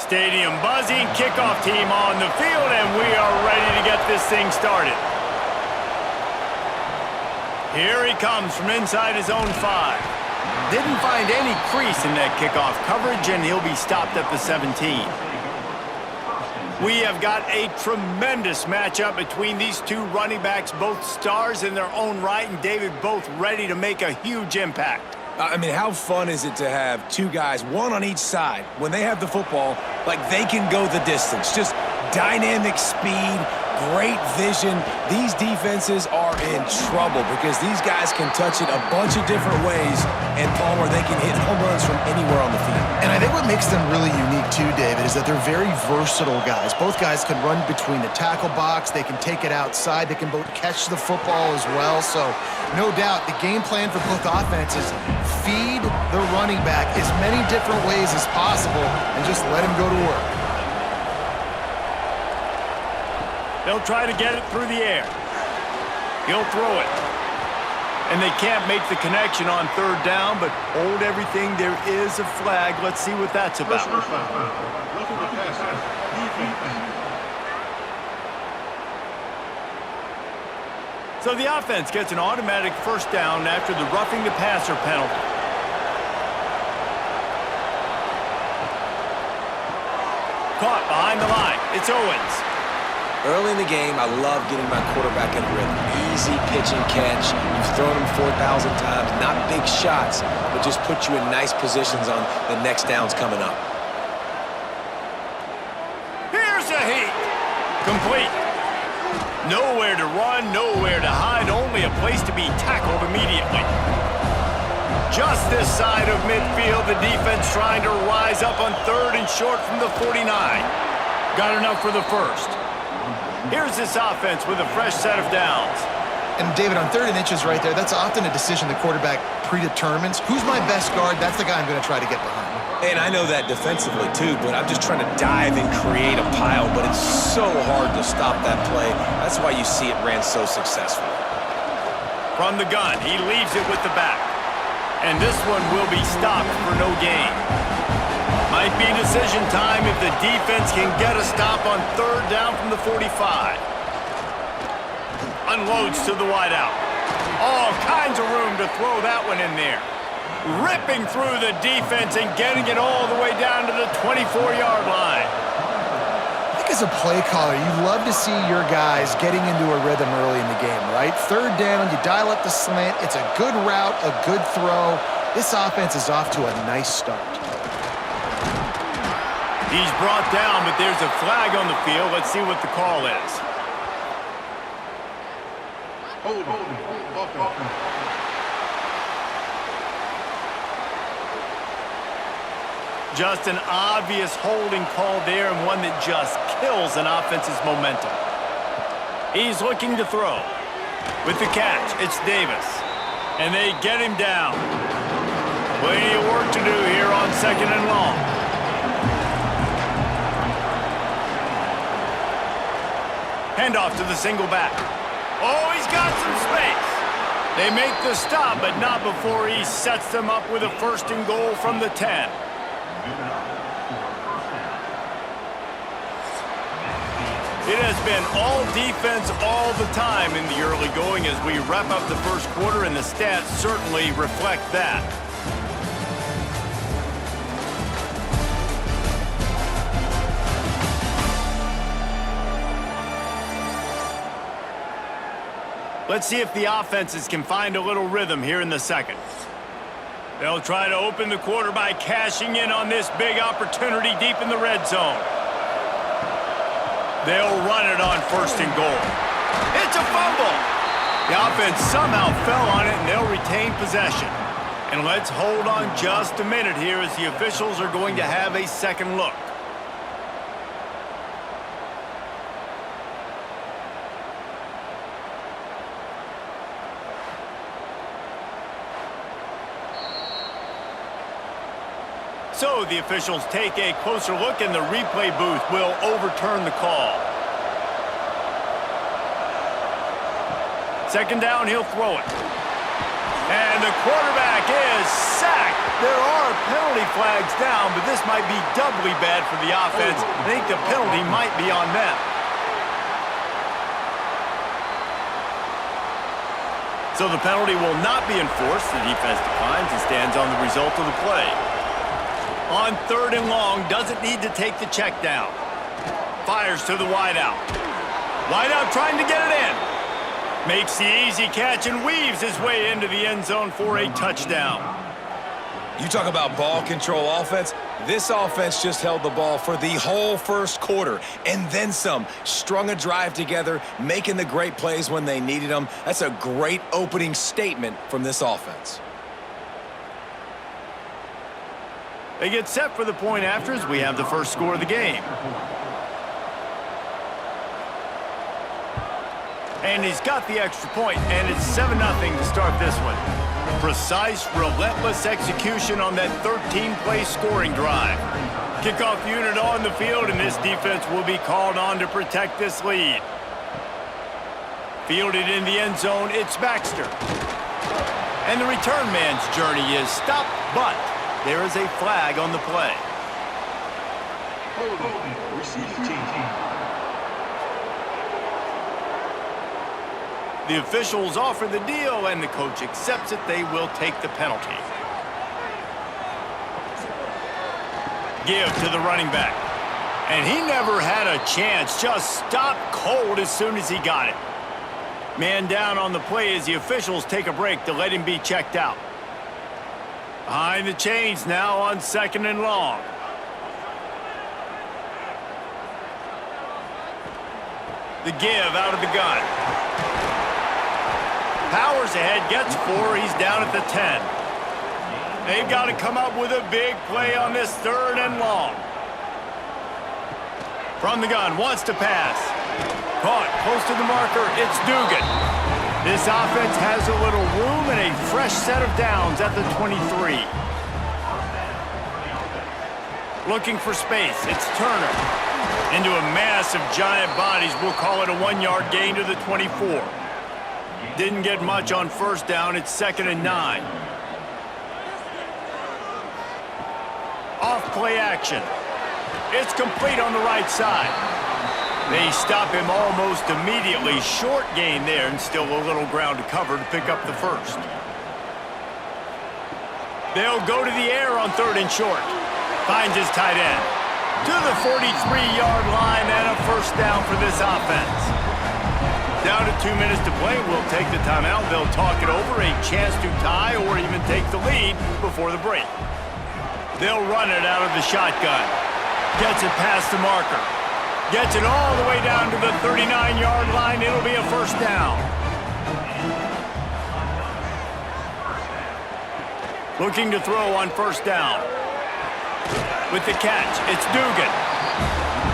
Stadium buzzing, kickoff team on the field, and we are ready to get this thing started. Here he comes from inside his own 5. Didn't find any crease in that kickoff coverage, and he'll be stopped at the 17. We have got a tremendous matchup between these two running backs, both stars in their own right, and David, both ready to make a huge impact. I mean, how fun is it to have two guys, one on each side, when they have the football, like they can go the distance. Just dynamic speed, great vision. These defenses are in trouble because these guys can touch it a bunch of different ways, and Palmer, they can hit home runs from anywhere on the field. And I think what makes them really unique too, David, is that they're very versatile guys. Both guys can run between the tackle box, they can take it outside, they can both catch the football as well. So no doubt the game plan for both offenses, feed the running back as many different ways as possible and just let him go to work. They'll try to get it through the air. He'll throw it. And they can't make the connection on third down, but hold everything. There is a flag. Let's see what that's about. So the offense gets an automatic first down after the roughing the passer penalty. Caught behind the line. It's Owens. Early in the game, I love getting my quarterback in a rhythm. Easy pitch and catch. You've thrown him 4,000 times. Not big shots, but just put you in nice positions on the next downs coming up. Here's a heat. Complete. Nowhere to run, nowhere to hide. Only a place to be tackled immediately. Just this side of midfield, the defense trying to rise up on third and short from the 49. Got enough for the first. Here's this offense with a fresh set of downs. And David, on 3rd and inches right there, that's often a decision the quarterback predetermines. Who's my best guard? That's the guy I'm going to try to get behind. And I know that defensively too, but I'm just trying to dive and create a pile, but it's so hard to stop that play. That's why you see it ran so successful. From the gun, he leaves it with the back. And this one will be stopped for no gain. Might be decision time if the defense can get a stop on third down from the 45. Unloads to the wideout. All kinds of room to throw that one in there. Ripping through the defense and getting it all the way down to the 24-yard line. I think as a play caller, you love to see your guys getting into a rhythm early in the game, right? 3rd down, you dial up the slant. It's a good route, a good throw. This offense is off to a nice start. He's brought down, but there's a flag on the field. Let's see what the call is. Just an obvious holding call there, and one that just kills an offense's momentum. He's looking to throw. With the catch, it's Davis. And they get him down. Plenty of work to do here on 2nd and long. Handoff to the single back. Oh, he's got some space. They make the stop, but not before he sets them up with a 1st and goal from the 10. It has been all defense all the time in the early going as we wrap up the first quarter, and the stats certainly reflect that. Let's see if the offenses can find a little rhythm here in the second. They'll try to open the quarter by cashing in on this big opportunity deep in the red zone. They'll run it on 1st and goal. It's a fumble. The offense somehow fell on it, and they'll retain possession. And let's hold on just a minute here as the officials are going to have a second look. So the officials take a closer look, and the replay booth will overturn the call. 2nd down, he'll throw it. And the quarterback is sacked There are penalty flags down, but this might be doubly bad for the offense. I think the penalty might be on them. So the penalty will not be enforced. The defense declines and stands on the result of the play. On 3rd and long, doesn't need to take the check down. Fires to the wideout. Wideout trying to get it in. Makes the easy catch and weaves his way into the end zone for a touchdown. You talk about ball control offense. This offense just held the ball for the whole first quarter and then some. Strung a drive together, making the great plays when they needed them. That's a great opening statement from this offense. They get set for the point after as we have the first score of the game. And he's got the extra point, and it's 7-0 to start this one. Precise, relentless execution on that 13-play scoring drive. Kickoff unit on the field, and this defense will be called on to protect this lead. Fielded in the end zone, it's Baxter. And the return man's journey is stopped, but there is a flag on the play. The officials offer the deal, and the coach accepts it. They will take the penalty. Give to the running back. And he never had a chance. Just stopped cold as soon as he got it. Man down on the play as the officials take a break to let him be checked out. Behind the chains now on 2nd and long. The give out of the gun. Powers ahead, gets 4. He's down at the 10. They've got to come up with a big play on this 3rd and long. From the gun, wants to pass. Caught, close to the marker, it's Dugan. This offense has a little room and a fresh set of downs at the 23. Looking for space, it's Turner. Into a mass of giant bodies, we'll call it a 1-yard gain to the 24. Didn't get much on 1st down. It's 2nd and 9. Off play action. It's complete on the right side. They stop him almost immediately. Short gain there and still a little ground to cover to pick up the 1st. They'll go to the air on 3rd and short. Finds his tight end. To the 43-yard line and a 1st down for this offense. Down to 2 minutes to play. We'll take the timeout. They'll talk it over. A chance to tie or even take the lead before the break. They'll run it out of the shotgun. Gets it past the marker. Gets it all the way down to the 39-yard line. It'll be a 1st down. Looking to throw on 1st down. With the catch, it's Dugan.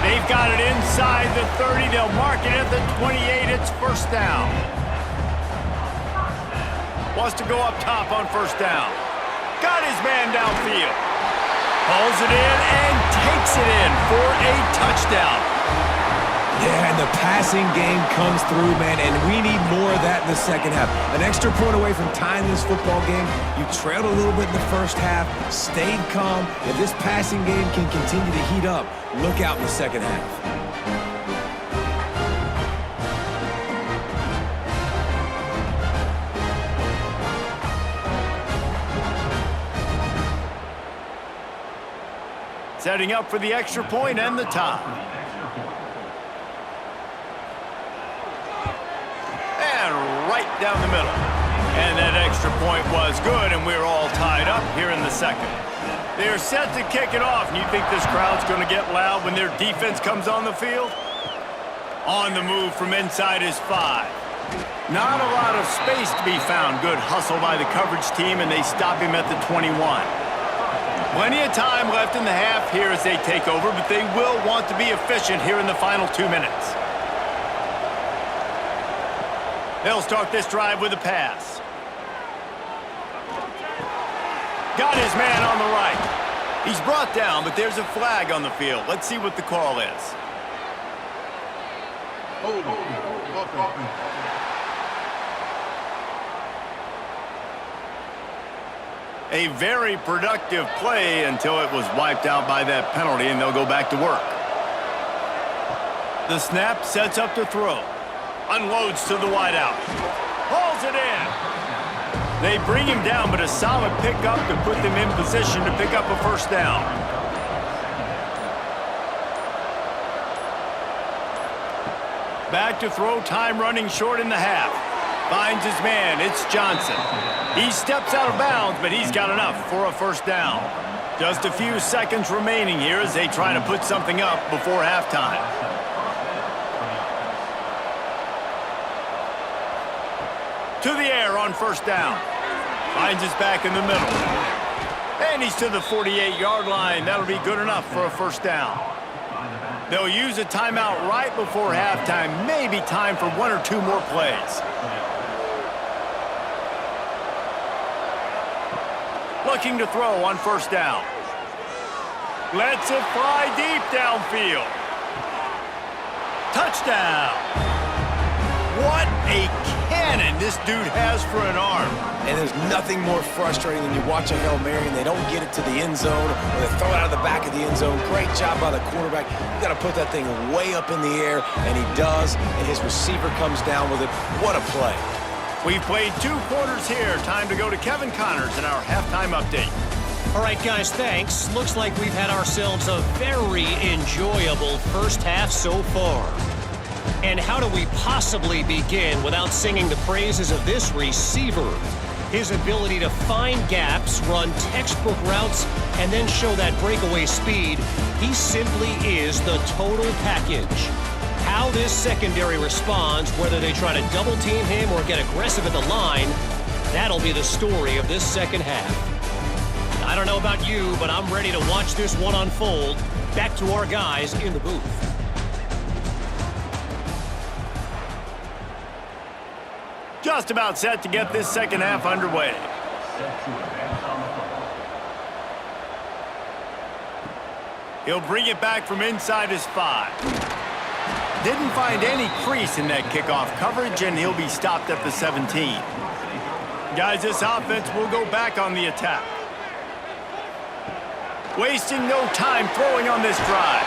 They've got it inside the 30. They'll mark it at the 28. It's 1st down. Wants to go up top on 1st down. Got his man downfield. Pulls it in and takes it in for a touchdown. Yeah, and the passing game comes through, man, and we need more of that in the second half. An extra point away from tying this football game. You trailed a little bit in the first half, stayed calm. If this passing game can continue to heat up, look out in the second half. Setting up for the extra point and the tie. And right down the middle. And that extra point was good, and we're all tied up here in the 2nd. They're set to kick it off, and you think this crowd's going to get loud when their defense comes on the field? On the move from inside is 5. Not a lot of space to be found. Good hustle by the coverage team, and they stop him at the 21. Plenty of time left in the half here as they take over, but they will want to be efficient here in the final 2 minutes. They'll start this drive with a pass. Got his man on the right. He's brought down, but there's a flag on the field. Let's see what the call is. A very productive play until it was wiped out by that penalty, and they'll go back to work. The snap sets up to throw. Unloads to the wideout. Hauls it in. They bring him down, but a solid pickup to put them in position to pick up a first down. Back to throw, time running short in the half. Finds his man, it's Johnson. He steps out of bounds, but he's got enough for a first down. Just a few seconds remaining here as they try to put something up before halftime. To the air on first down. Finds his back in the middle. And he's to the 48-yard line. That'll be good enough for a first down. They'll use a timeout right before halftime. Maybe time for one or two more plays. Looking to throw on first down. Lets it fly deep downfield. Touchdown. What a cannon this dude has for an arm. And there's nothing more frustrating than you watch a Hail Mary and they don't get it to the end zone, or they throw it out of the back of the end zone. Great job by the quarterback. You got to put that thing way up in the air, and he does, and his receiver comes down with it. What a play. We've played 2 quarters here. Time to go to Kevin Connors in our halftime update. All right, guys, thanks. Looks like we've had ourselves a very enjoyable first half so far. And how do we possibly begin without singing the praises of this receiver? His ability to find gaps, run textbook routes, and then show that breakaway speed. He simply is the total package. How this secondary responds, whether they try to double-team him or get aggressive at the line, that'll be the story of this second half. I don't know about you, but I'm ready to watch this one unfold. Back to our guys in the booth. Just about set to get this second half underway. He'll bring it back from inside his 5. Didn't find any crease in that kickoff coverage, and he'll be stopped at the 17. Guys, this offense will go back on the attack. Wasting no time throwing on this drive.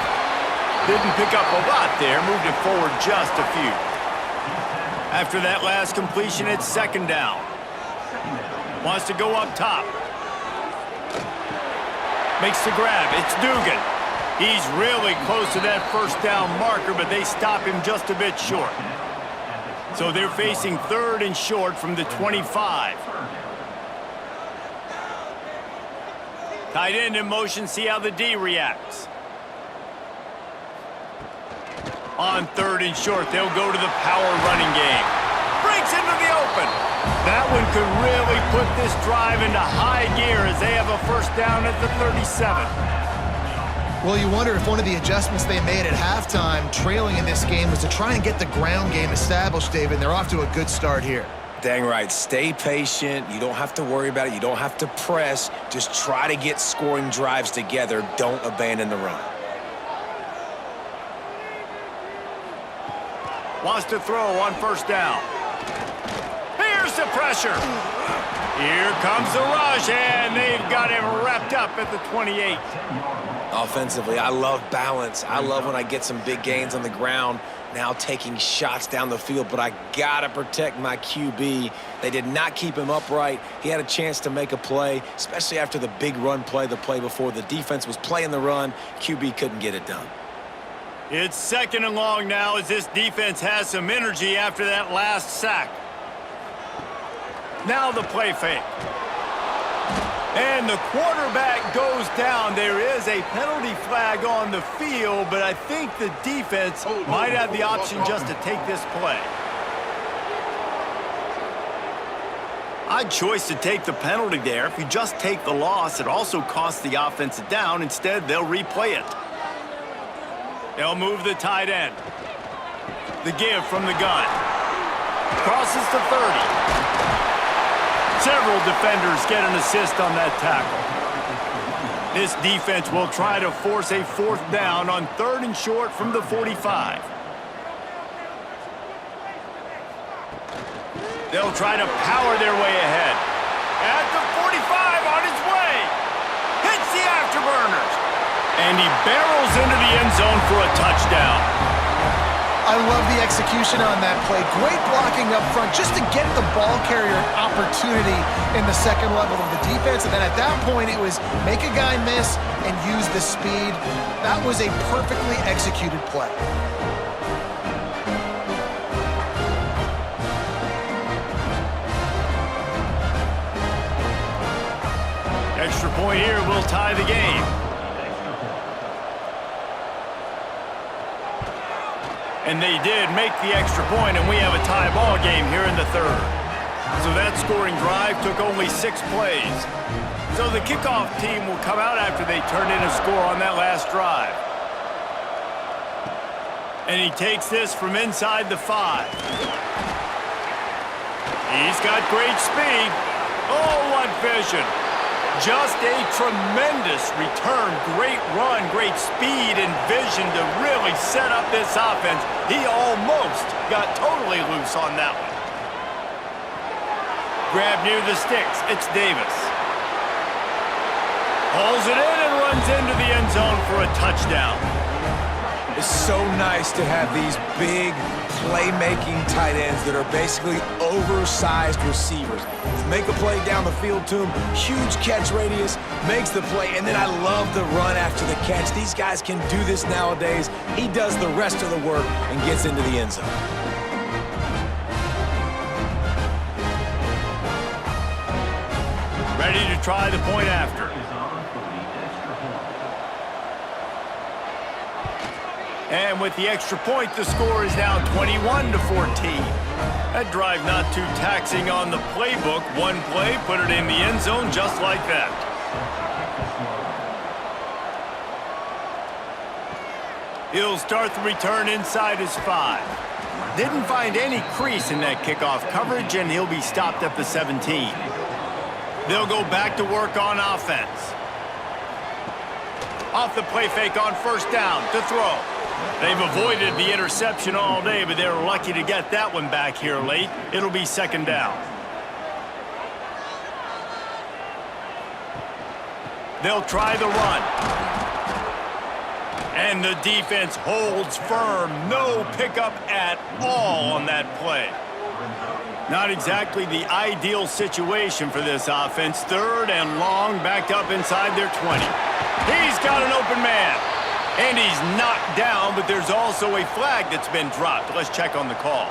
Didn't pick up a lot there, moved it forward just a few. After that last completion, it's second down. Wants to go up top. Makes the grab. It's Dugan. He's really close to that first down marker, but they stop him just a bit short. So they're facing 3rd and short from the 25. Tight end in motion, see how the D reacts. On 3rd and short, they'll go to the power running game. Breaks into the open. That one could really put this drive into high gear as they have a first down at the 37. Well, you wonder if one of the adjustments they made at halftime, trailing in this game, was to try and get the ground game established, David. They're off to a good start here. Dang right. Stay patient. You don't have to worry about it. You don't have to press. Just try to get scoring drives together. Don't abandon the run. Wants to throw on first down. Here's the pressure. Here comes the rush, and they've got him wrapped up at the 28. Offensively, I love balance. I love when I get some big gains on the ground, now taking shots down the field, but I gotta protect my QB. They did not keep him upright. He had a chance to make a play, especially after the big run play the play before. The defense was playing the run. QB couldn't get it done. It's second and long now as this defense has some energy after that last sack. Now the play fake. And the quarterback goes down. There is a penalty flag on the field, but I think the defense might have the option just to take this play. Odd choice to take the penalty there. If you just take the loss, it also costs the offense a down. Instead, they'll replay it. They'll move the tight end. The give from the gun. Crosses the 30. Several defenders get an assist on that tackle. This defense will try to force a 4th down on 3rd and short from the 45. They'll try to power their way ahead. At the 45 on his way. Hits the afterburners. And he barrels into the end zone for a touchdown. I love the execution on that play. Great blocking up front just to get the ball carrier an opportunity in the second level of the defense. And then at that point, it was make a guy miss and use the speed. That was a perfectly executed play. Extra point here will tie the game. And they did make the extra point, and we have a tie ball game here in the third. So that scoring drive took only 6 plays. So the kickoff team will come out after they turn in a score on that last drive. And he takes this from inside the 5. He's got great speed. Oh, what vision. Just a tremendous return, great run, great speed and vision to really set up this offense. He almost got totally loose on that one. Grab near the sticks, it's Davis. Pulls it in and runs into the end zone for a touchdown. It's so nice to have these big playmaking tight ends that are basically oversized receivers. Make a play down the field to him, huge catch radius, makes the play, and then I love the run after the catch. These guys can do this nowadays. He does the rest of the work and gets into the end zone. Ready to try the point after. And with the extra point, the score is now 21-14. That drive not too taxing on the playbook. One play, put it in the end zone just like that. He'll start the return inside his 5. Didn't find any crease in that kickoff coverage, and he'll be stopped at the 17. They'll go back to work on offense. Off the play fake on first down to throw. They've avoided the interception all day, but they're lucky to get that one back here late. It'll be second down. They'll try the run. And the defense holds firm. No pickup at all on that play. Not exactly the ideal situation for this offense. Third and long, backed up inside their 20. He's got an open man. And he's knocked down, but there's also a flag that's been dropped. Let's check on the call.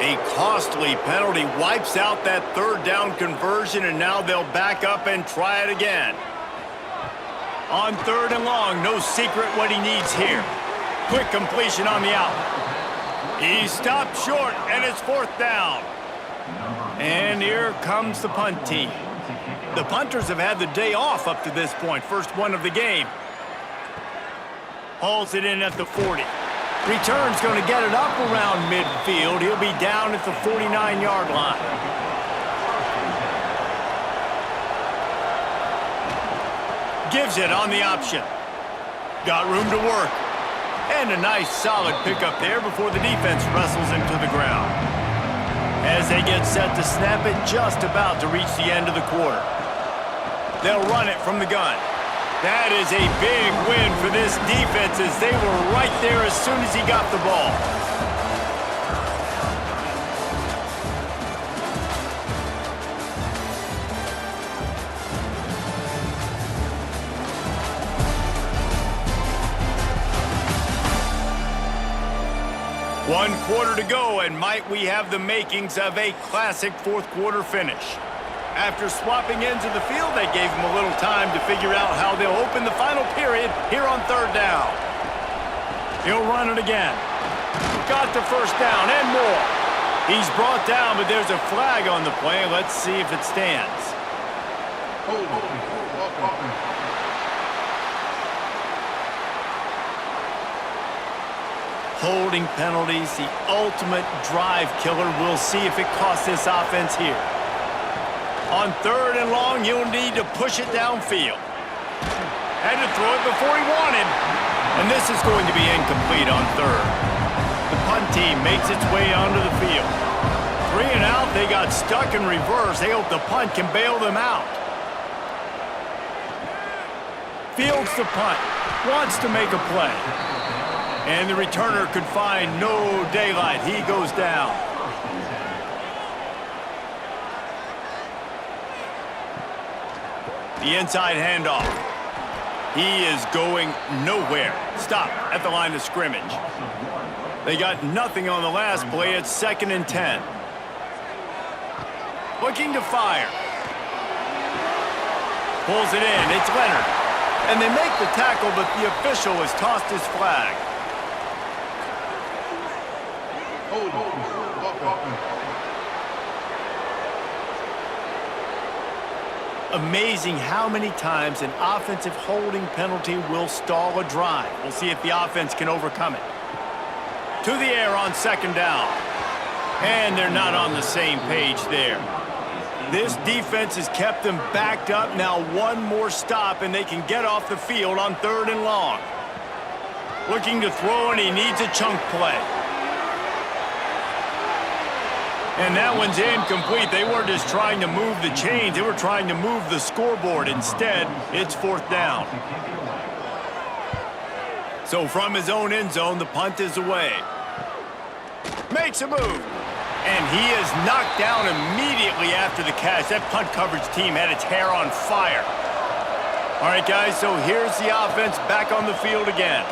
A costly penalty wipes out that third down conversion, and now they'll back up and try it again. On third and long, no secret what he needs here. Quick completion on the out. He stopped short, and it's fourth down. And here comes the punt team. The punters have had the day off up to this point. First one of the game. Hauls it in at the 40. Return's going to get it up around midfield. He'll be down at the 49-yard line. Gives it on the option. Got room to work. And a nice solid pickup there before the defense wrestles him to the ground. As they get set to snap it, just about to reach the end of the quarter. They'll run it from the gun. That is a big win for this defense as they were right there as soon as he got the ball. One quarter to go, and might we have the makings of a classic fourth quarter finish. After swapping ends of the field, they gave him a little time to figure out how they'll open the final period here on third down. He'll run it again. Got the first down and more. He's brought down, but there's a flag on the play. Let's see if it stands. Holding penalties, the ultimate drive killer. We'll see if it costs this offense here. On third and long, you'll need to push it downfield. Had to throw it before he wanted. And this is going to be incomplete on third. The punt team makes its way onto the field. 3 and out, they got stuck in reverse. They hope the punt can bail them out. Fields the punt, wants to make a play. And the returner could find no daylight. He goes down. The inside handoff. He is going nowhere. Stop at the line of scrimmage. They got nothing on the last play. It's 2nd and 10. Looking to fire. Pulls it in. It's Leonard. And they make the tackle, but the official has tossed his flag. Amazing how many times an offensive holding penalty will stall a drive. We'll see if the offense can overcome it. To the air on 2nd down. And they're not on the same page there. This defense has kept them backed up. Now one more stop and they can get off the field on 3rd and long. Looking to throw, and he needs a chunk play. And that one's incomplete. They weren't just trying to move the chains. They were trying to move the scoreboard. Instead, it's 4th down. So from his own end zone, the punt is away. Makes a move. And he is knocked down immediately after the catch. That punt coverage team had its hair on fire. All right, guys, so here's the offense back on the field again.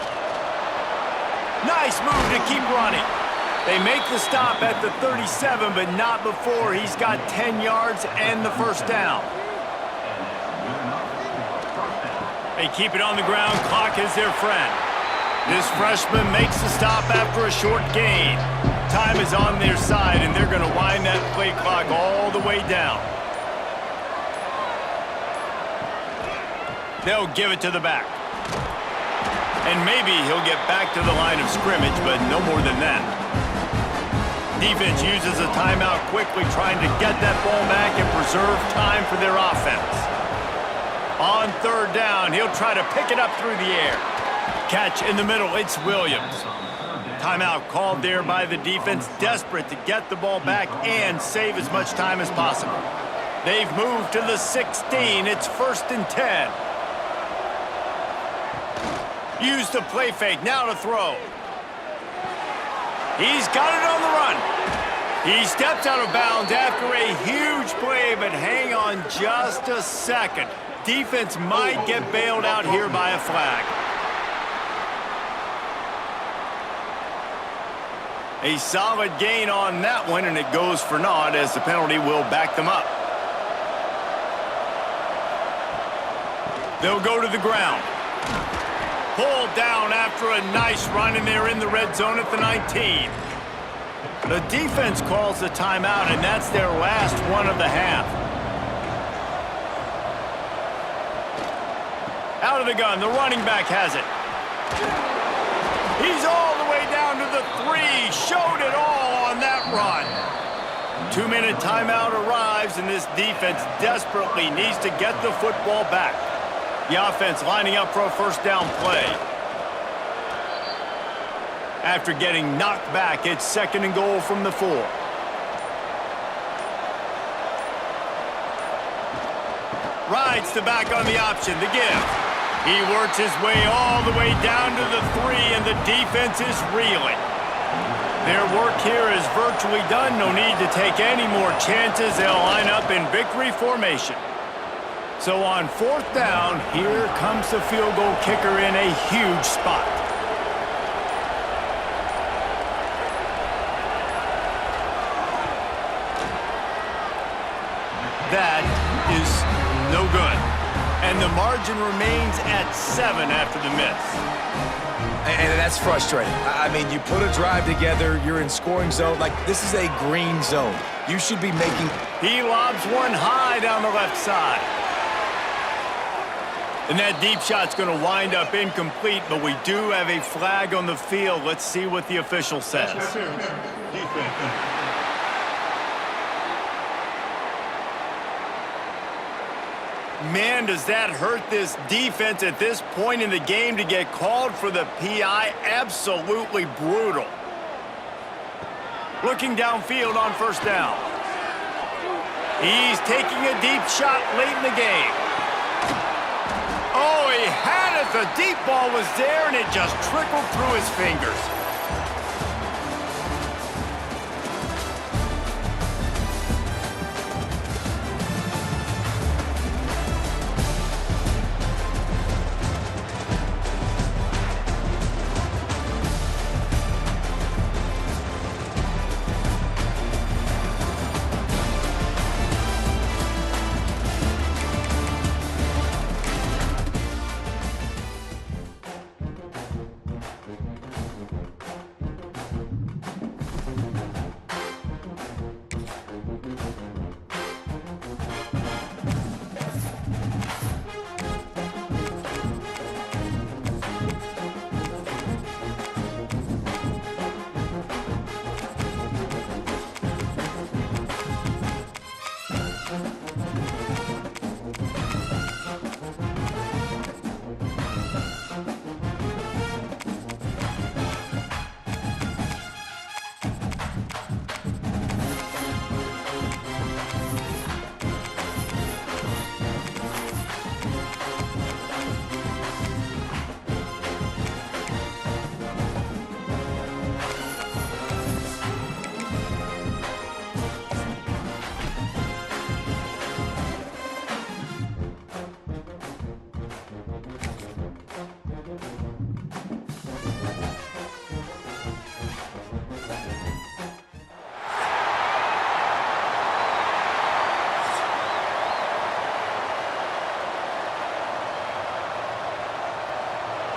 Nice move to keep running. They make the stop at the 37, but not before he's got 10 yards and the 1st down. They keep it on the ground. Clock is their friend. This freshman makes the stop after a short gain. Time is on their side, and they're going to wind that play clock all the way down. They'll give it to the back. And maybe he'll get back to the line of scrimmage, but no more than that. Defense uses a timeout quickly, trying to get that ball back and preserve time for their offense. On 3rd down, he'll try to pick it up through the air. Catch in the middle, it's Williams. Timeout called there by the defense, desperate to get the ball back and save as much time as possible. They've moved to the 16. It's 1st and 10. Use the play fake, now to throw. He's got it on the run. He steps out of bounds after a huge play, but hang on just a second. Defense might get bailed out here by a flag. A solid gain on that one, and it goes for naught as the penalty will back them up. They'll go to the ground. Pulled down after a nice run, and they're in the red zone at the 19. The defense calls the timeout, and that's their last one of the half. Out of the gun, the running back has it. He's all the way down to the 3. Showed it all on that run. 2-minute timeout arrives, and this defense desperately needs to get the football back. The offense lining up for a 1st down play. After getting knocked back, it's 2nd and goal from the 4. Rides the back on the option, the give. He works his way all the way down to the 3, and the defense is reeling. Their work here is virtually done. No need to take any more chances. They'll line up in victory formation. So on 4th down, here comes the field goal kicker in a huge spot. That is no good. And the margin remains at 7 after the miss. And that's frustrating. I mean, you put a drive together, you're in scoring zone. Like, this is a green zone. You should be making... He lobs one high down the left side. And that deep shot's going to wind up incomplete, but we do have a flag on the field. Let's see what the official says. Man, does that hurt this defense at this point in the game to get called for the PI? Absolutely brutal. Looking downfield on first down. He's taking a deep shot late in the game. Oh, he had it. The deep ball was there, and it just trickled through his fingers.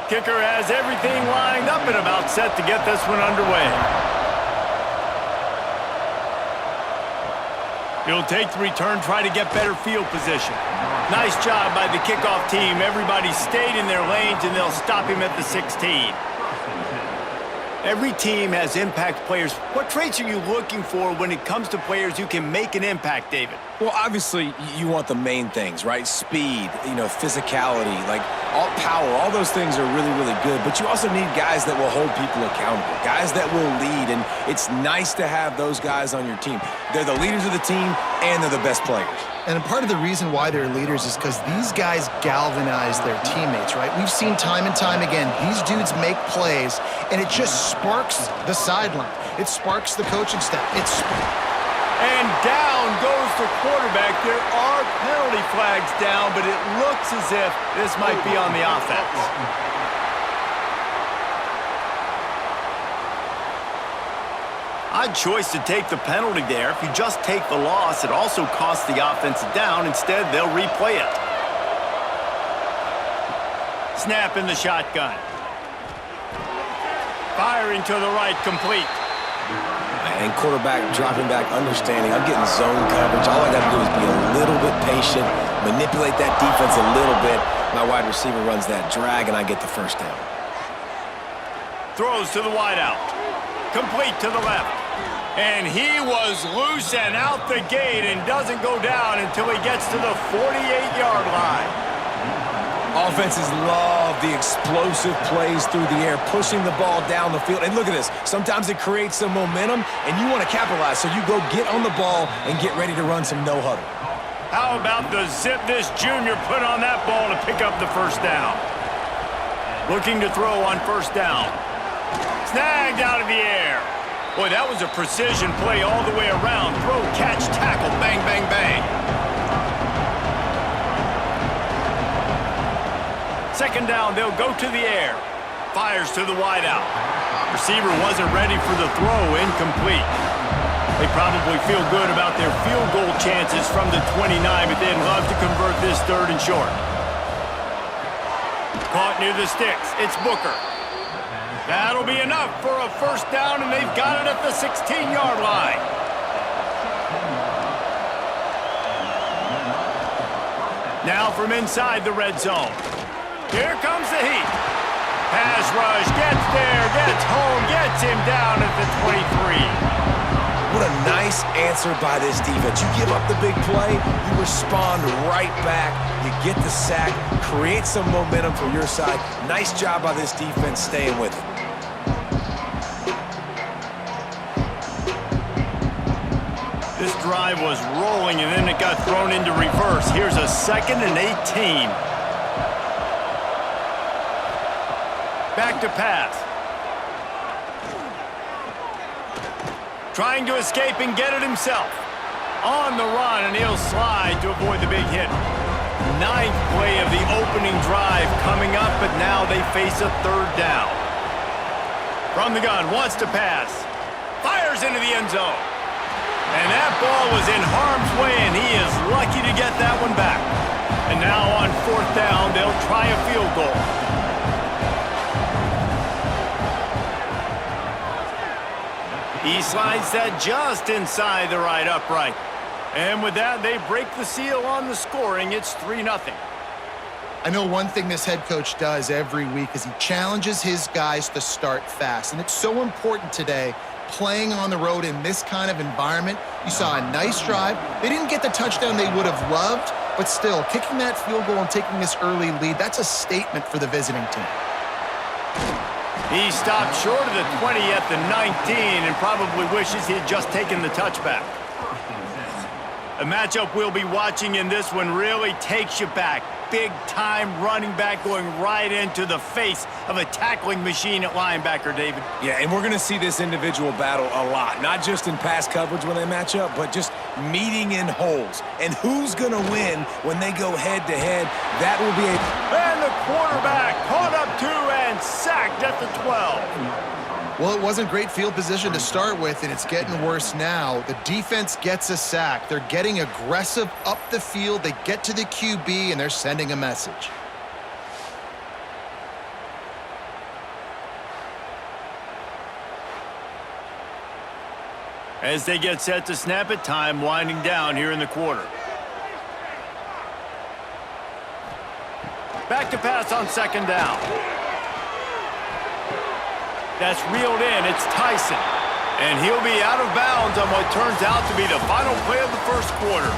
Kicker has everything lined up and about set to get this one underway. He'll take the return, try to get better field position. Nice job by the kickoff team. Everybody stayed in their lanes, and they'll stop him at the 16. Every team has impact players. What traits are you looking for when it comes to players who can make an impact, David? Well, obviously, you want the main things, right? Speed, physicality, like all power, all those things are really, really good. But you also need guys that will hold people accountable, guys that will lead. And it's nice to have those guys on your team. They're the leaders of the team, and they're the best players. And part of the reason why they're leaders is because these guys galvanize their teammates, right? We've seen time and time again, these dudes make plays, and it just sparks the sideline. It sparks the coaching staff. And down goes the quarterback. There are penalty flags down, but it looks as if this might be on the offense. Odd choice to take the penalty there. If you just take the loss, it also costs the offense a down. Instead, they'll replay it. Snap in the shotgun. Firing to the right, complete. And quarterback dropping back, understanding, I'm getting zone coverage. All I got to do is be a little bit patient, manipulate that defense a little bit. My wide receiver runs that drag, and I get the first down. Throws to the wideout. Complete to the left. And he was loose and out the gate and doesn't go down until he gets to the 48-yard line. Offenses love the explosive plays through the air, pushing the ball down the field. And look at this. Sometimes it creates some momentum, and you want to capitalize. So you go get on the ball and get ready to run some no-huddle. How about the zip this junior put on that ball to pick up the first down? Looking to throw on first down. Snagged out of the air. Boy, that was a precision play all the way around. Throw, catch, tackle, bang, bang, bang. Second down, they'll go to the air. Fires to the wideout. Receiver wasn't ready for the throw, incomplete. They probably feel good about their field goal chances from the 29, but they'd love to convert this third and short. Caught near the sticks. It's Booker. That'll be enough for a first down, and they've got it at the 16-yard line. Now from inside the red zone. Here comes the heat. Pass rush, gets there, gets home, gets him down at the 23. What a nice answer by this defense. You give up the big play, you respond right back, you get the sack, create some momentum for your side. Nice job by this defense staying with it. drive was rolling, and then it got thrown into reverse. Here's a 2nd and 18. Back to pass. Trying to escape and get it himself. On the run, and he'll slide to avoid the big hit. 9th play of the opening drive coming up, but now they face a 3rd down. From the gun, wants to pass. Fires into the end zone. And that ball was in harm's way, and he is lucky to get that one back. And now on 4th down, they'll try a field goal. He slides that just inside the right upright. And with that, they break the seal on the scoring. It's 3-0. I know one thing this head coach does every week is he challenges his guys to start fast. And it's so important today, playing on the road in this kind of environment. You saw a nice drive. They didn't get the touchdown they would have loved, but still, kicking that field goal and taking this early lead, that's a statement for the visiting team. He stopped short of the 20 at the 19 and probably wishes he had just taken the touchback. A matchup we'll be watching in this one really takes you back. Big-time running back going right into the face of a tackling machine at linebacker, David. Yeah, and we're going to see this individual battle a lot, not just in pass coverage when they match up, but just meeting in holes. And who's going to win when they go head-to-head? That will be a... And the quarterback caught up to and sacked at the 12. Well, it wasn't great field position to start with, and it's getting worse now. The defense gets a sack. They're getting aggressive up the field. They get to the QB, and they're sending a message. As they get set to snap it, time winding down here in the quarter. Back to pass on 2nd down. That's reeled in. It's Tyson. And he'll be out of bounds on what turns out to be the final play of the first quarter.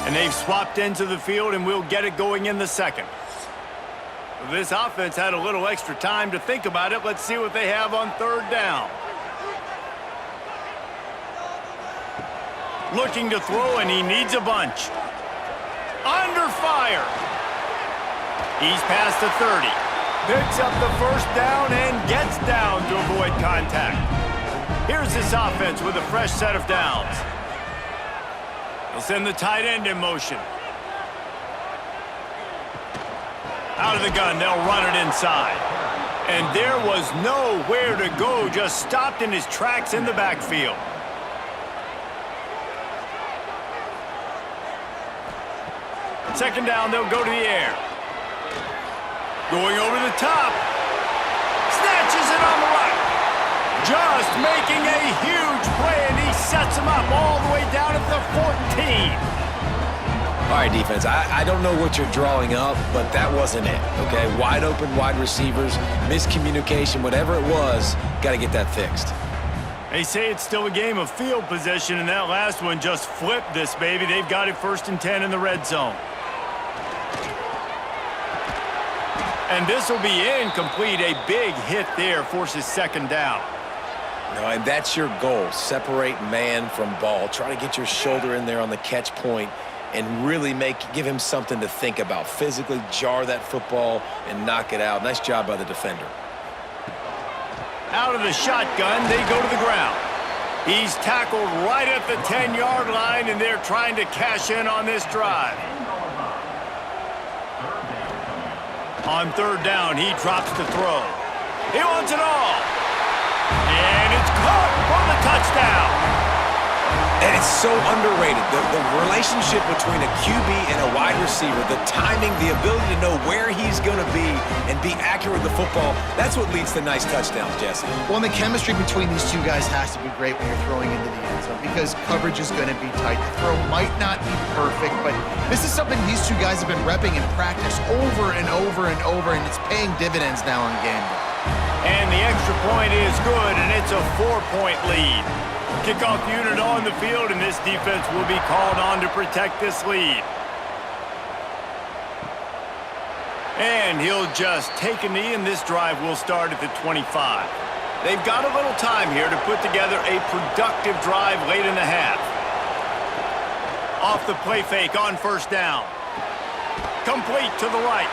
And they've swapped into the field, and we'll get it going in the second. This offense had a little extra time to think about it. Let's see what they have on 3rd down. Looking to throw, and he needs a bunch. Under fire. He's past the 30. Picks up the 1st down and gets down to avoid contact. Here's this offense with a fresh set of downs. They'll send the tight end in motion. Out of the gun, they'll run it inside. And there was nowhere to go, just stopped in his tracks in the backfield. Second down, they'll go to the air. Going over the top. Snatches it on the right. Just making a huge play, and he sets him up all the way down at the 14. All right, defense, I don't know what you're drawing up, but that wasn't it, okay? Wide open wide receivers, miscommunication, whatever it was, got to get that fixed. They say it's still a game of field position, and that last one just flipped this baby. They've got it 1st and 10 in the red zone. And this will be incomplete. A big hit there forces 2nd down. No, and that's your goal. Separate man from ball. Try to get your shoulder in there on the catch point and really give him something to think about. Physically jar that football and knock it out. Nice job by the defender. Out of the shotgun, they go to the ground. He's tackled right at the 10-yard line, and they're trying to cash in on this drive. On 3rd down, he drops to throw. He wants it all. And it's caught for the touchdown. And it's so underrated. The relationship between a QB and a wide receiver, the timing, the ability to know where he's going to be and be accurate with the football, that's what leads to nice touchdowns, Jesse. Well, and the chemistry between these two guys has to be great when you're throwing into the end zone because coverage is going to be tight. The throw might not be perfect, but this is something these two guys have been repping in practice over and over and over, and it's paying dividends now on game day. And the extra point is good, and it's a 4-point lead. Kickoff unit on the field, and this defense will be called on to protect this lead. And he'll just take a knee, and this drive will start at the 25. They've got a little time here to put together a productive drive late in the half. Off the play fake on first down. Complete to the right.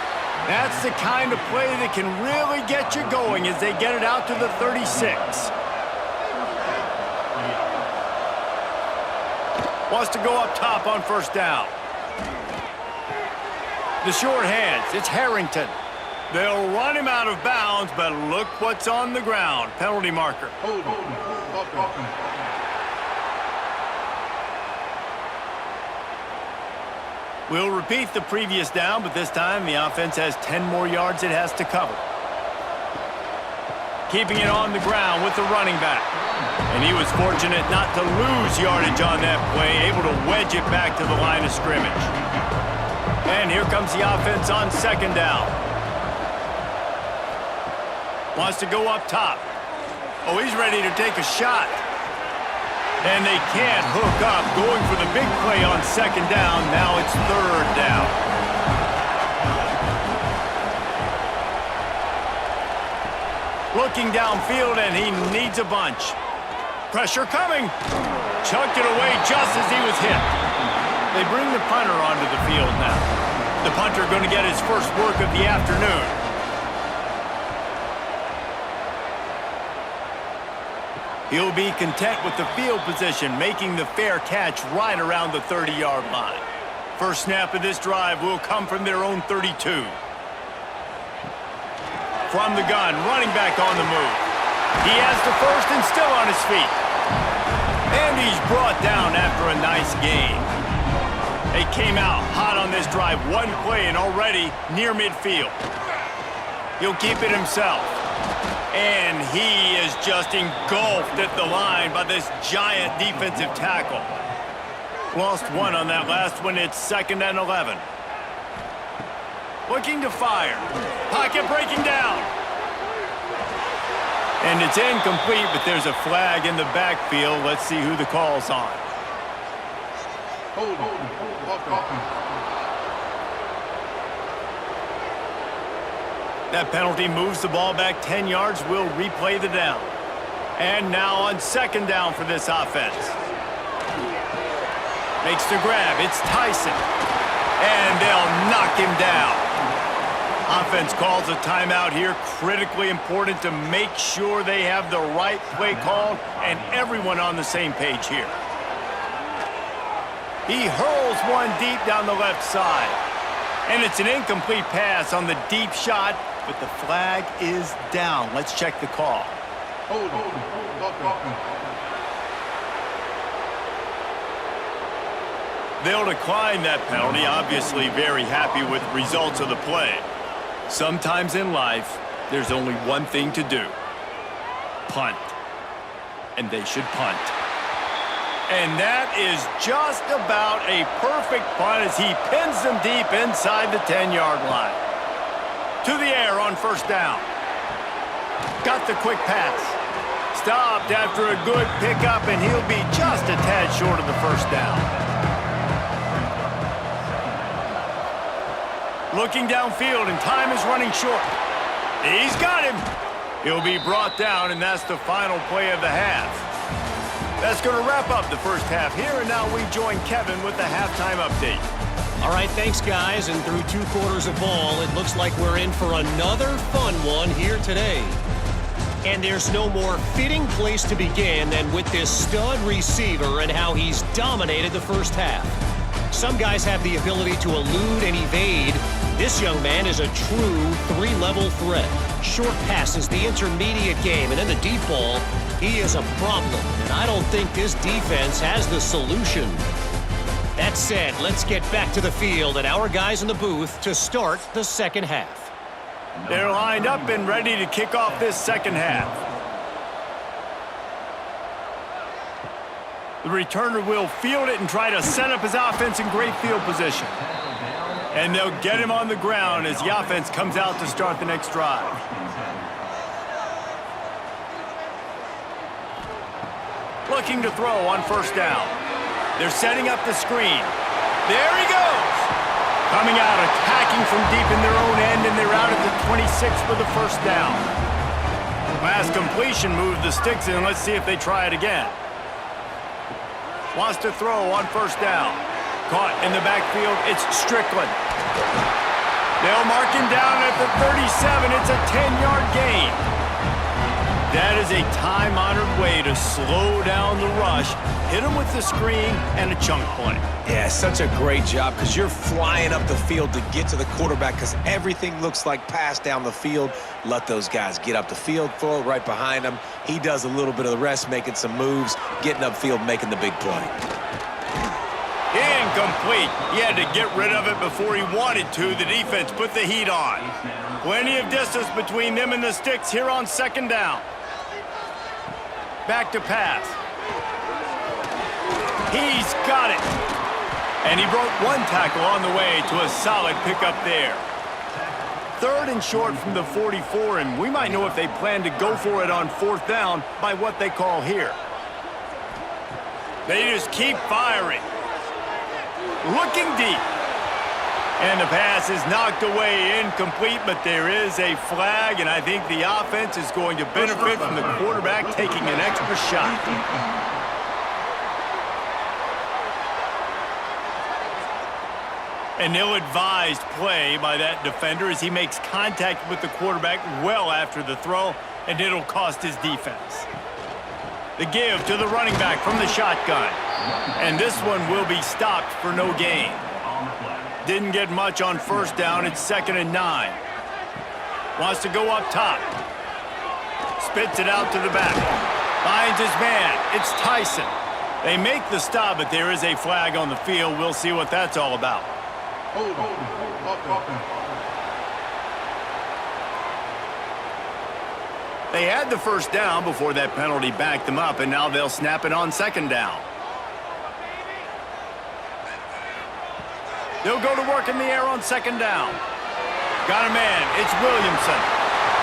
That's the kind of play that can really get you going as they get it out to the 36. Wants to go up top on first down. The short hands, it's Harrington. They'll run him out of bounds, but look what's on the ground. Penalty marker. We'll repeat the previous down, but this time the offense has 10 more yards it has to cover. Keeping it on the ground with the running back. And he was fortunate not to lose yardage on that play, able to wedge it back to the line of scrimmage. And here comes the offense on second down. Wants to go up top. Oh, he's ready to take a shot. And they can't hook up, going for the big play on second down. Now it's third down. Looking downfield, and he needs a bunch. Pressure coming. Chucked it away just as he was hit. They bring the punter onto the field now. The punter going to get his first work of the afternoon. He'll be content with the field position, making the fair catch right around the 30-yard line. First snap of this drive will come from their own 32. From the gun, running back on the move. He has the first and still on his feet. And he's brought down after a nice gain. They came out hot on this drive, one play and already near midfield. He'll keep it himself. And he is just engulfed at the line by this giant defensive tackle. Lost one on that last one. It's 2nd and 11. Looking to fire. Pocket breaking down. And it's incomplete, but there's a flag in the backfield. Let's see who the call's on. That penalty moves the ball back 10 yards. We'll replay the down. And now on second down for this offense. Makes the grab. It's Tyson. And they'll knock him down. Offense calls a timeout here. Critically important to make sure they have the right play called and everyone on the same page here. He hurls one deep down the left side. And it's an incomplete pass on the deep shot, but the flag is down. Let's check the call. They'll decline that penalty, obviously very happy with the results of the play. Sometimes in life, there's only one thing to do. Punt. And they should punt. And that is just about a perfect punt as he pins them deep inside the 10-yard line. To the air on first down. Got the quick pass. Stopped after a good pickup, and he'll be just a tad short of the first down. Looking downfield, and time is running short. He's got him. He'll be brought down, and that's the final play of the half. That's going to wrap up the first half here, and now we join Kevin with the halftime update. All right, thanks, guys. And through 2 quarters of ball, it looks like we're in for another fun one here today. And there's no more fitting place to begin than with this stud receiver and how he's dominated the first half. Some guys have the ability to elude and evade. This young man is a true 3-level threat. Short passes, the intermediate game, and then the deep ball. He is a problem, and I don't think this defense has the solution. That said, let's get back to the field and our guys in the booth to start the second half. They're lined up and ready to kick off this second half. The returner will field it and try to set up his offense in great field position. And they'll get him on the ground as the offense comes out to start the next drive. looking to throw on first down. They're setting up the screen. There he goes! Coming out, attacking from deep in their own end, and they're out at the 26 for the first down. Last completion moved the sticks in. Let's see if they try it again. Wants to throw on first down. Caught in the backfield, it's Strickland. They'll mark him down at the 37. It's a 10-yard gain. That is a time-honored way to slow down the rush, hit him with the screen, and a chunk play. Yeah, such a great job because you're flying up the field to get to the quarterback because everything looks like pass down the field. Let those guys get up the field, throw it right behind him. He does a little bit of the rest, making some moves, getting upfield, making the big play. Incomplete. He had to get rid of it before he wanted to. The defense put the heat on. Plenty of distance between them and the sticks here on second down. Back to pass. He's got it. And he broke one tackle on the way to a solid pickup there. Third and short from the 44, and we might know if they plan to go for it on fourth down by what they call here. They just keep firing. Looking deep. And the pass is knocked away, incomplete, but there is a flag, and I think the offense is going to benefit from the quarterback taking an extra shot. An ill-advised play by that defender as he makes contact with the quarterback well after the throw, and it'll cost his defense. The give to the running back from the shotgun. And this one will be stopped for no gain. Didn't get much on first down. It's 2nd and 9. Wants to go up top. Spits it out to the back. Finds his man. It's Tyson. They make the stop, but there is a flag on the field. We'll see what that's all about. They had the first down before that penalty backed them up, and now they'll snap it on second down. They'll go to work in the air on second down. Got a man. It's Williamson.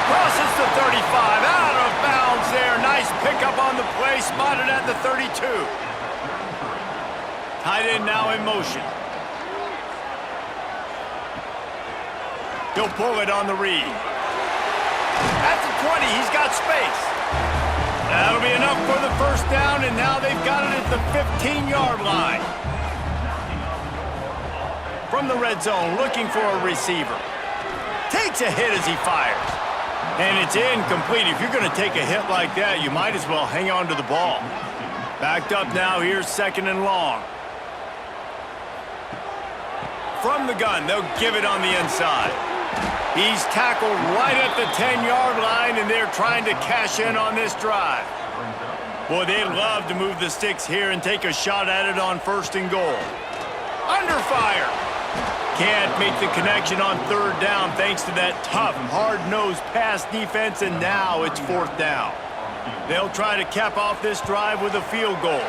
Crosses the 35. Out of bounds there. Nice pickup on the play. Spotted at the 32. Tight end now in motion. He'll pull it on the read. At the 20, he's got space. That'll be enough for the first down, and now they've got it at the 15-yard line. From the red zone, looking for a receiver. Takes a hit as he fires. And it's incomplete. If you're going to take a hit like that, you might as well hang on to the ball. Backed up now, here's 2nd and long. From the gun, they'll give it on the inside. He's tackled right at the 10-yard line, and they're trying to cash in on this drive. Boy, they'd love to move the sticks here and take a shot at it on 1st and goal. Under fire. Can't make the connection on 3rd down thanks to that tough, hard-nosed pass defense, and now it's 4th down. They'll try to cap off this drive with a field goal.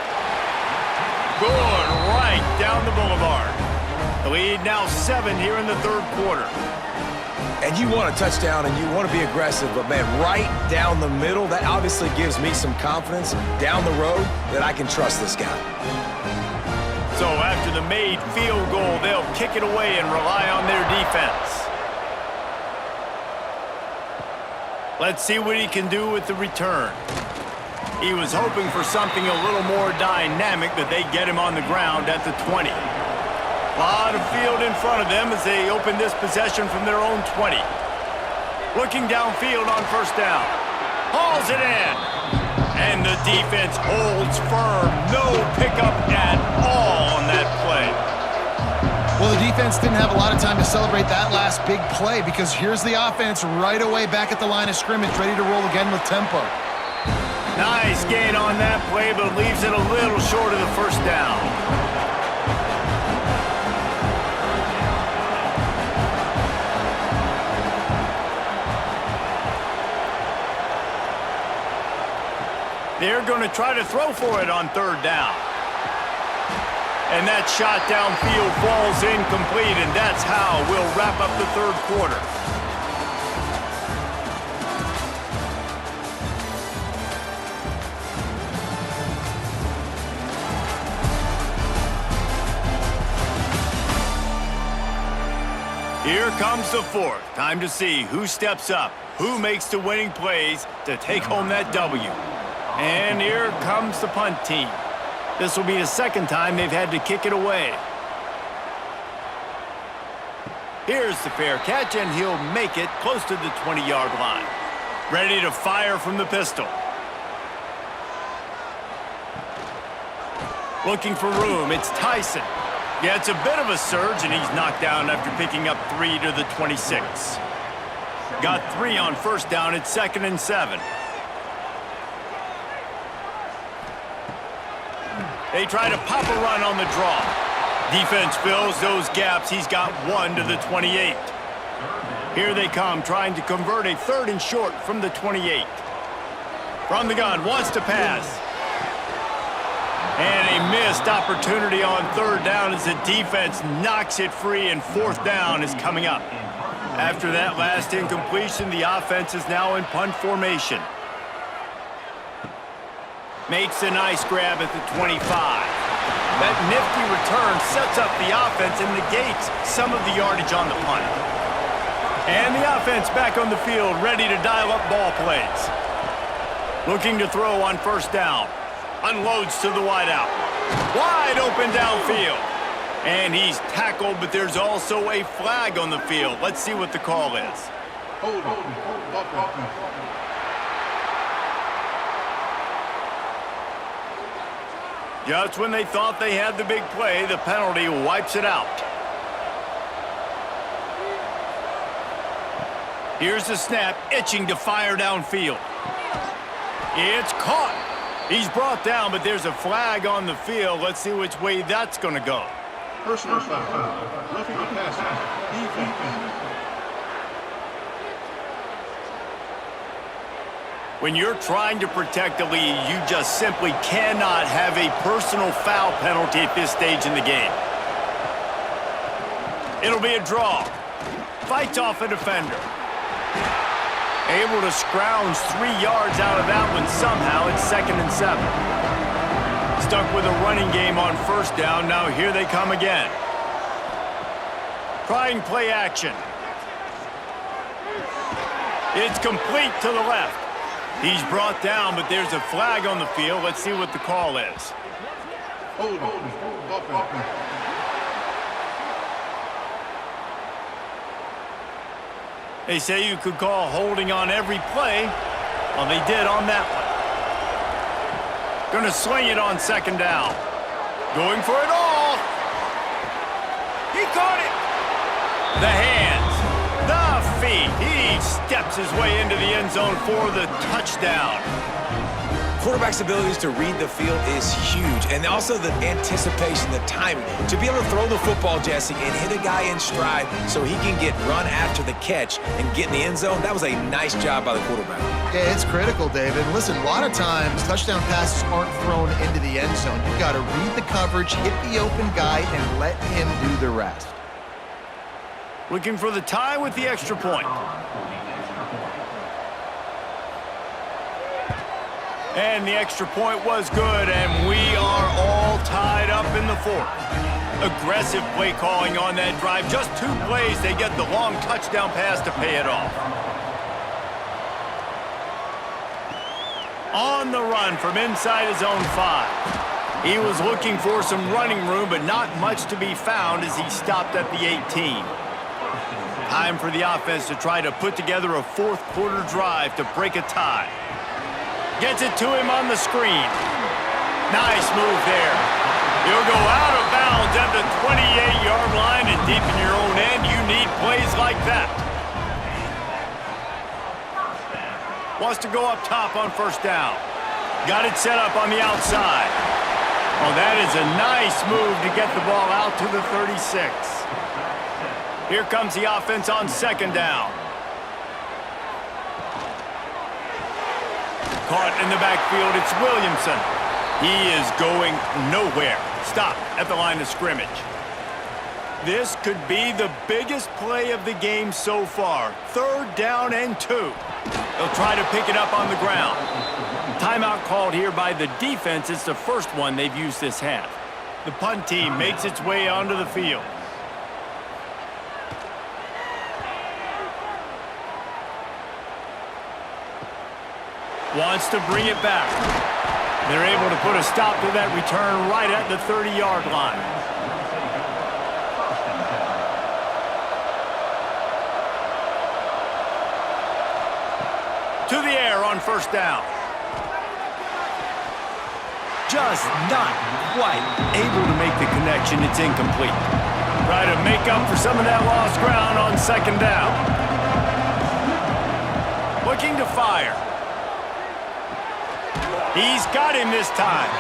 Good, right down the boulevard. The lead now 7 here in the 3rd quarter. And you want a touchdown and you want to be aggressive, but man, right down the middle, that obviously gives me some confidence down the road that I can trust this guy. So after the made field goal, they'll kick it away and rely on their defense. Let's see what he can do with the return. He was hoping for something a little more dynamic, but they get him on the ground at the 20. A lot of field in front of them as they open this possession from their own 20. Looking downfield on first down. Hauls it in. And the defense holds firm. No pickup at all on that play. Well, the defense didn't have a lot of time to celebrate that last big play because here's the offense right away back at the line of scrimmage, ready to roll again with tempo. Nice gain on that play, but leaves it a little short of the first down. They're going to try to throw for it on 3rd down. And that shot downfield falls incomplete, and that's how we'll wrap up the 3rd quarter. Here comes the fourth. Time to see who steps up, who makes the winning plays to take home that W. And here comes the punt team. This will be the second time they've had to kick it away. Here's the fair catch, and he'll make it close to the 20-yard line. Ready to fire from the pistol. Looking for room, it's Tyson. Yeah, it's a bit of a surge, and he's knocked down after picking up 3 to the 26. Got 3 on first down at 2nd and 7. They try to pop a run on the draw. Defense fills those gaps. He's got 1 to the 28. Here they come, trying to convert a 3rd and short from the 28. From the gun, wants to pass. And a missed opportunity on 3rd down as the defense knocks it free, and 4th down is coming up. After that last incompletion, the offense is now in punt formation. Makes a nice grab at the 25. That nifty return sets up the offense and negates some of the yardage on the punt. And the offense back on the field, ready to dial up ball plays. Looking to throw on 1st down. Unloads to the wideout. Wide open downfield. And he's tackled, but there's also a flag on the field. Let's see what the call is. Just when they thought they had the big play, the penalty wipes it out. Here's the snap, itching to fire downfield. It's caught. He's brought down, but there's a flag on the field. Let's see which way that's going to go. Personal foul. Roughing the passer. Defense. When you're trying to protect a lead, you just simply cannot have a personal foul penalty at this stage in the game. It'll be a draw. Fights off a defender. Able to scrounge 3 yards out of that one somehow. It's 2nd and 7. Stuck with a running game on 1st down. Now here they come again. Trying play action. It's complete to the left. He's brought down, but there's a flag on the field. Let's see what the call is. Hold on. They say you could call holding on every play. Well, they did on that one. Gonna swing it on 2nd down. Going for it all. He caught it. The hands, the feet. He steps his way into the end zone for the touchdown. Quarterback's abilities to read the field is huge, and also the anticipation, the timing. To be able to throw the football, Jesse, and hit a guy in stride so he can get run after the catch and get in the end zone, that was a nice job by the quarterback. Yeah, it's critical, David. Listen, a lot of times touchdown passes aren't thrown into the end zone. You've got to read the coverage, hit the open guy, and let him do the rest. Looking for the tie with the extra point. And the extra point was good, and we are all tied up in the 4th. Aggressive play calling on that drive. Just 2 plays, they get the long touchdown pass to pay it off. On the run from inside his own 5. He was looking for some running room, but not much to be found as he stopped at the 18. Time for the offense to try to put together a 4th quarter drive to break a tie. Gets it to him on the screen. Nice move there. He'll go out of bounds at the 28-yard line, and deep in your own end, you need plays like that. Wants to go up top on 1st down. Got it set up on the outside. Oh, that is a nice move to get the ball out to the 36. Here comes the offense on 2nd down. Caught in the backfield, it's Williamson. He is going nowhere. Stop at the line of scrimmage. This could be the biggest play of the game so far. 3rd down and 2. They'll try to pick it up on the ground. Timeout called here by the defense. It's the first one they've used this half. The punt team makes its way onto the field. Wants to bring it back. They're able to put a stop to that return right at the 30-yard line. To the air on first down. Just not quite able to make the connection. It's incomplete. Try to make up for some of that lost ground on second down. Looking to fire. He's got him this time.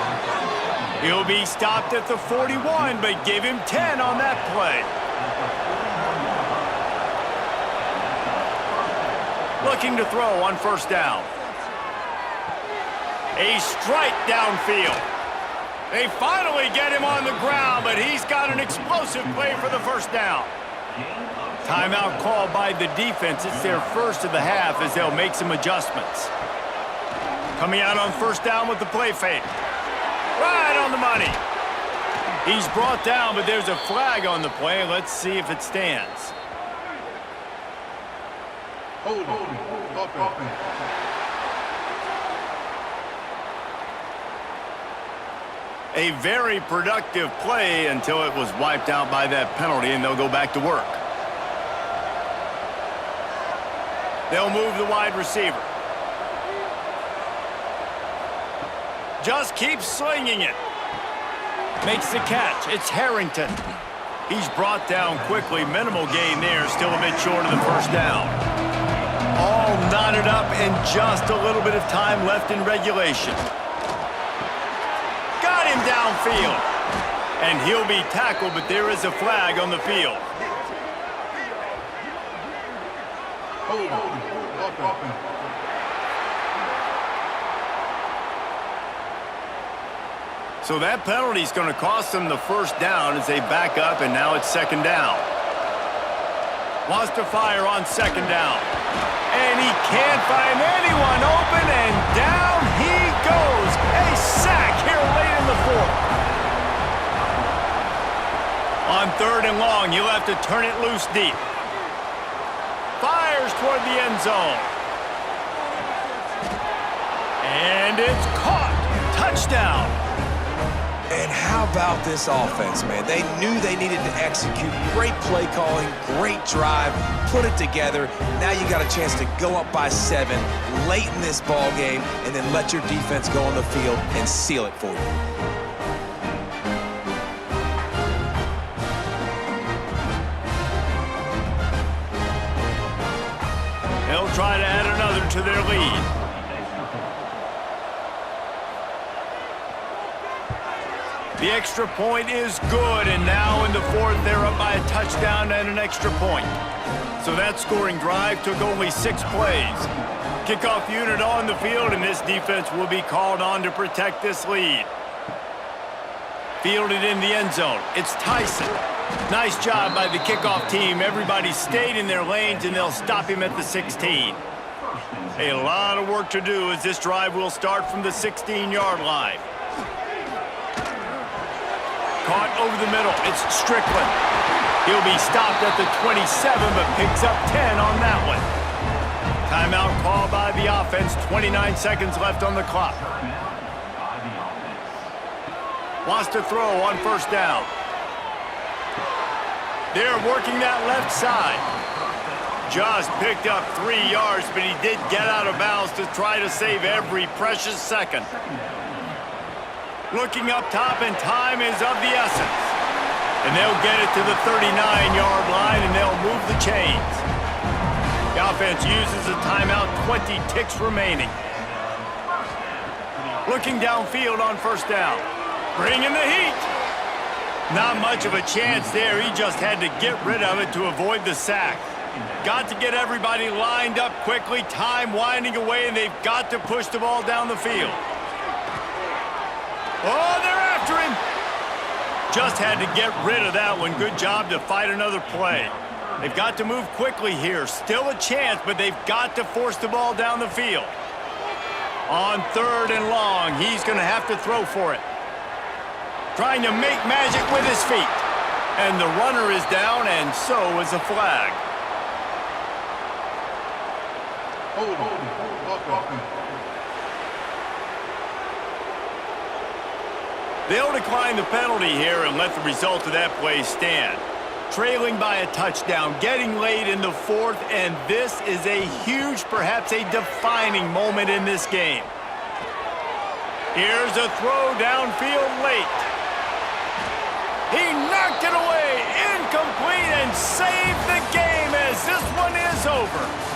He'll be stopped at the 41, but give him 10 on that play. Looking to throw on first down. A strike downfield. They finally get him on the ground, but he's got an explosive play for the first down. Timeout called by the defense. It's their first of the half as they'll make some adjustments. Coming out on first down with the play fake. Right on the money. He's brought down, but there's a flag on the play. Let's see if it stands. Hold offense. A very productive play until it was wiped out by that penalty, and they'll go back to work. They'll move the wide receiver. Just keeps slinging it. Makes the catch. It's Harrington. He's brought down quickly. Minimal gain there. Still a bit short of the first down. All knotted up and just a little bit of time left in regulation. Got him downfield. And he'll be tackled, but there is a flag on the field. Hold offense. So that penalty is going to cost them the first down as they back up, and now it's second down. Wants to fire on second down. And he can't find anyone open, and down he goes. A sack here late in the fourth. On third and long, he'll have to turn it loose deep. Fires toward the end zone. And it's caught. Touchdown. And how about this offense, man? They knew they needed to execute. Great play calling, great drive, put it together. Now you got a chance to go up by 7 late in this ball game and then let your defense go on the field and seal it for you. They'll try to add another to their lead. The extra point is good, and now in the fourth, they're up by a touchdown and an extra point. So that scoring drive took only 6 plays. Kickoff unit on the field, and this defense will be called on to protect this lead. Fielded in the end zone. It's Tyson. Nice job by the kickoff team. Everybody stayed in their lanes, and they'll stop him at the 16. A lot of work to do as this drive will start from the 16-yard line. Caught over the middle. It's Strickland. He'll be stopped at the 27, but picks up 10 on that one. Timeout called by the offense. 29 seconds left on the clock. Wants to throw on first down. They're working that left side. Just picked up 3 yards, but he did get out of bounds to try to save every precious second. Looking up top, and time is of the essence. And they'll get it to the 39-yard line, and they'll move the chains. The offense uses a timeout, 20 ticks remaining. Looking downfield on first down. Bringing the heat. Not much of a chance there. He just had to get rid of it to avoid the sack. Got to get everybody lined up quickly. Time winding away, and they've got to push the ball down the field. Oh, they're after him. Just had to get rid of that one. Good job to fight another play. They've got to move quickly here. Still a chance, but they've got to force the ball down the field. On third and long, he's going to have to throw for it. Trying to make magic with his feet. And the runner is down, and so is a flag. They'll decline the penalty here and let the result of that play stand. Trailing by a touchdown, getting late in the fourth, and this is a huge, perhaps a defining moment in this game. Here's a throw downfield late. He knocked it away, incomplete, and saved the game as this one is over.